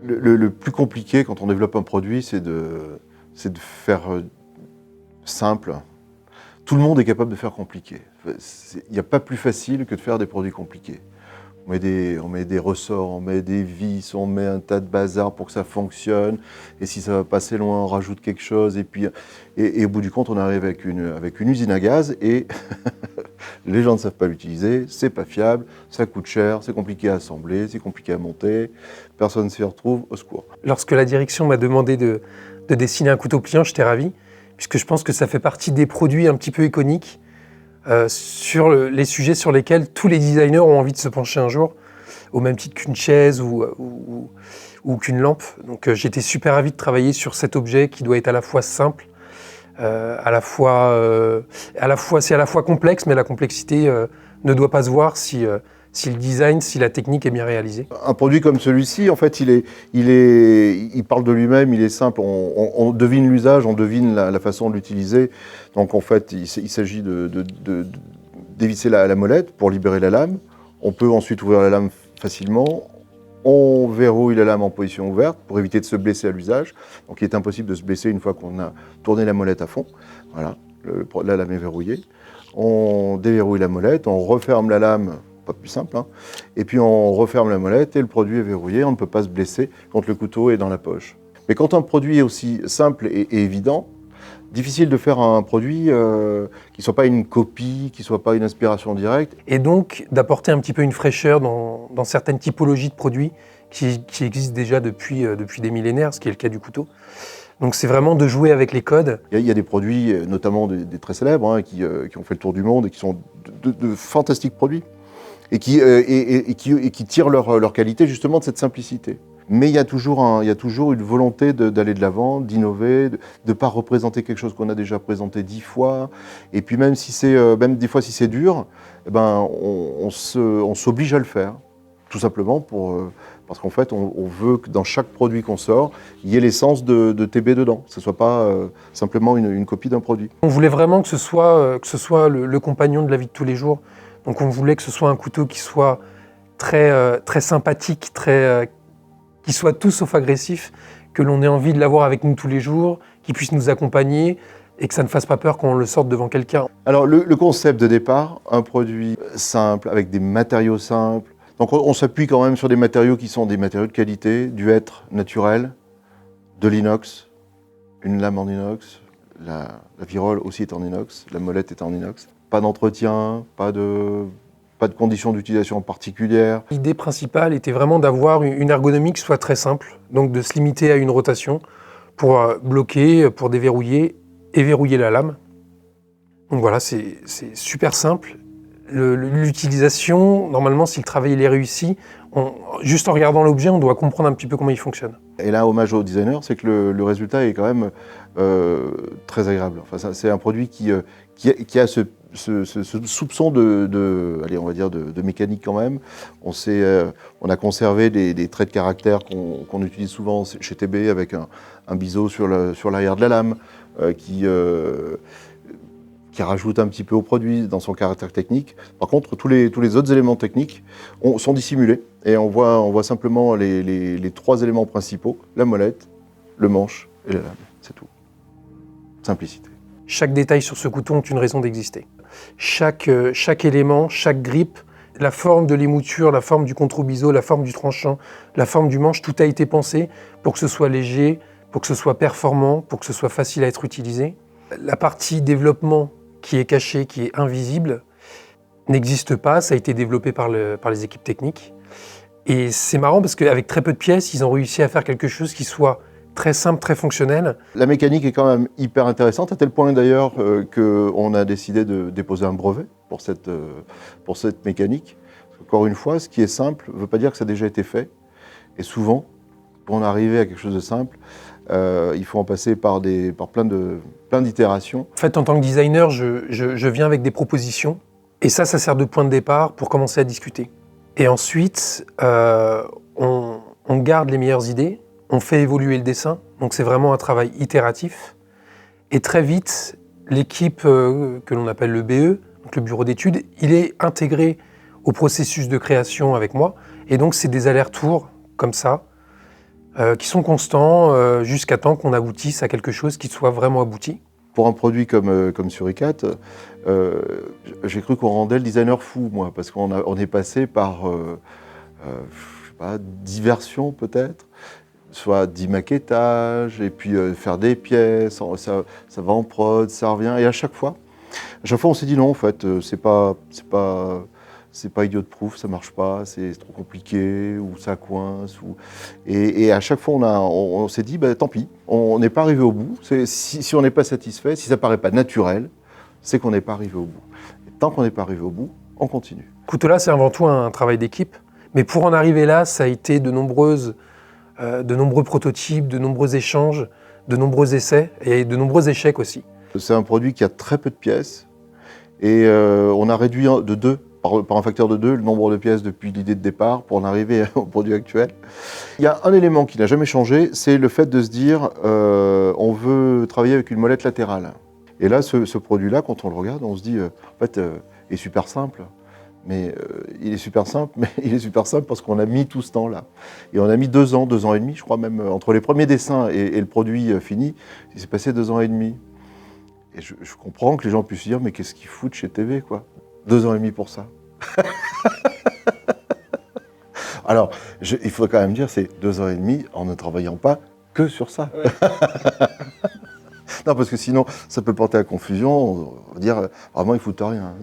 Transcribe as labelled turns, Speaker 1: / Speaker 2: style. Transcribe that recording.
Speaker 1: Le plus compliqué quand on développe un produit, c'est de faire simple. Tout le monde est capable de faire compliqué. Il n'y a pas plus facile que de faire des produits compliqués. On met des ressorts, on met des vis, on met un tas de bazar pour que ça fonctionne. Et si ça va passer loin, on rajoute quelque chose. Et au bout du compte, on arrive avec une usine à gaz et les gens ne savent pas l'utiliser, c'est pas fiable, ça coûte cher, c'est compliqué à assembler, c'est compliqué à monter, personne ne s'y retrouve, au secours.
Speaker 2: Lorsque la direction m'a demandé de dessiner un couteau pliant, j'étais ravi, puisque je pense que ça fait partie des produits un petit peu iconiques sur les sujets sur lesquels tous les designers ont envie de se pencher un jour, au même titre qu'une chaise ou qu'une lampe. Donc j'étais super ravi de travailler sur cet objet qui doit être à la fois simple, c'est à la fois complexe, mais la complexité ne doit pas se voir si le design, si la technique est bien réalisée.
Speaker 1: Un produit comme celui-ci, en fait, il parle de lui-même, il est simple. On devine l'usage, on devine la façon de l'utiliser. Donc, en fait, il s'agit d'évisser la molette pour libérer la lame. On peut ensuite ouvrir la lame facilement. On verrouille la lame en position ouverte pour éviter de se blesser à l'usage. Donc, il est impossible de se blesser une fois qu'on a tourné la molette à fond. Voilà, la lame est verrouillée. On déverrouille la molette, on referme la lame. Pas plus simple, hein. Et puis on referme la molette et le produit est verrouillé, on ne peut pas se blesser quand le couteau est dans la poche. Mais quand un produit est aussi simple et évident, difficile de faire un produit qui ne soit pas une copie, qui ne soit pas une inspiration directe.
Speaker 2: Et donc d'apporter un petit peu une fraîcheur dans certaines typologies de produits qui existent déjà depuis des millénaires, ce qui est le cas du couteau. Donc c'est vraiment de jouer avec les codes.
Speaker 1: Il y a des produits, notamment des très célèbres, hein, qui ont fait le tour du monde et qui sont de fantastiques produits. Et qui tirent leur qualité justement de cette simplicité. Mais il y a toujours une volonté d'aller de l'avant, d'innover, de ne pas représenter quelque chose qu'on a déjà présenté 10 fois. Et puis même des fois si c'est dur, eh ben, on s'oblige à le faire, tout simplement parce qu'en fait on veut que dans chaque produit qu'on sort, il y ait l'essence de TB dedans, que ce ne soit pas simplement une copie d'un produit.
Speaker 2: On voulait vraiment que ce soit le compagnon de la vie de tous les jours. Donc on voulait que ce soit un couteau qui soit très sympathique, qui soit tout sauf agressif, que l'on ait envie de l'avoir avec nous tous les jours, qui puisse nous accompagner et que ça ne fasse pas peur quand on le sorte devant quelqu'un.
Speaker 1: Alors le concept de départ, un produit simple, avec des matériaux simples. Donc on s'appuie quand même sur des matériaux qui sont des matériaux de qualité, du hêtre naturel, de l'inox, une lame en inox, la virole aussi est en inox, la molette est en inox. Pas d'entretien, pas de conditions d'utilisation particulières.
Speaker 2: L'idée principale était vraiment d'avoir une ergonomie qui soit très simple, donc de se limiter à une rotation pour bloquer, pour déverrouiller et verrouiller la lame. Donc voilà, c'est super simple. L'utilisation, normalement, si le travail est réussi, juste en regardant l'objet, on doit comprendre un petit peu comment il fonctionne.
Speaker 1: Et là, hommage au designer, c'est que le résultat est quand même très agréable. Enfin, c'est un produit qui a ce soupçon allez, on va dire de mécanique quand même. On a conservé des traits de caractère qu'on utilise souvent chez TB avec un biseau sur l'arrière de la lame qui rajoute un petit peu au produit dans son caractère technique. Par contre, tous les autres éléments techniques sont dissimulés et on voit simplement les 3 éléments principaux, la molette, le manche et la lame. C'est tout. Simplicité.
Speaker 2: Chaque détail sur ce couteau a une raison d'exister. Chaque élément, chaque grippe, la forme de l'émouture, la forme du contre-biseau, la forme du tranchant, la forme du manche, tout a été pensé pour que ce soit léger, pour que ce soit performant, pour que ce soit facile à être utilisé. La partie développement qui est cachée, qui est invisible, n'existe pas, ça a été développé par les équipes techniques. Et c'est marrant parce qu'avec très peu de pièces, ils ont réussi à faire quelque chose qui soit très simple, très fonctionnel.
Speaker 1: La mécanique est quand même hyper intéressante, à tel point d'ailleurs qu'on a décidé de déposer un brevet pour cette mécanique. Encore une fois, ce qui est simple ne veut pas dire que ça a déjà été fait. Et souvent, pour en arriver à quelque chose de simple, il faut en passer par plein d'itérations.
Speaker 2: En fait, en tant que designer, je viens avec des propositions. Et ça sert de point de départ pour commencer à discuter. Et ensuite, on garde les meilleures idées, on fait évoluer le dessin. Donc c'est vraiment un travail itératif. Et très vite, l'équipe que l'on appelle le BE, donc le bureau d'études, il est intégré au processus de création avec moi. Et donc c'est des allers-retours comme ça. qui sont constants jusqu'à temps qu'on aboutisse à quelque chose qui soit vraiment abouti.
Speaker 1: Pour un produit comme Suricate, j'ai cru qu'on rendait le designer fou, moi, parce on est passé par je sais pas, 10 versions peut-être, soit 10 maquettages, et puis faire des pièces, ça va en prod, ça revient, et à chaque fois on s'est dit non, en fait, c'est pas idiot proof, ça marche pas, c'est trop compliqué, ou ça coince, et à chaque fois on s'est dit, bah, tant pis, on n'est pas arrivé au bout, si on n'est pas satisfait, si ça paraît pas naturel, c'est qu'on n'est pas arrivé au bout. Et tant qu'on n'est pas arrivé au bout, on continue.
Speaker 2: Coutelas, c'est avant tout un travail d'équipe, mais pour en arriver là, ça a été de nombreux prototypes, de nombreux échanges, de nombreux essais et de nombreux échecs aussi.
Speaker 1: C'est un produit qui a très peu de pièces et on a réduit de 2, par un facteur de 2, le nombre de pièces depuis l'idée de départ pour en arriver au produit actuel. Il y a un élément qui n'a jamais changé, c'est le fait de se dire on veut travailler avec une molette latérale. Et là, ce produit-là, quand on le regarde, on se dit en fait, il est super simple. Mais il est super simple, parce qu'on a mis tout ce temps-là. Et on a mis 2 ans et demi, je crois même, entre les premiers dessins et le produit fini, il s'est passé 2 ans et demi. Et je comprends que les gens puissent se dire, mais qu'est-ce qu'ils foutent chez TV, quoi 2 ans et demi pour ça. Alors, il faut quand même dire, c'est 2 ans et demi en ne travaillant pas que sur ça. Ouais. Non, parce que sinon, ça peut porter à confusion. On va dire, vraiment, ils foutent rien.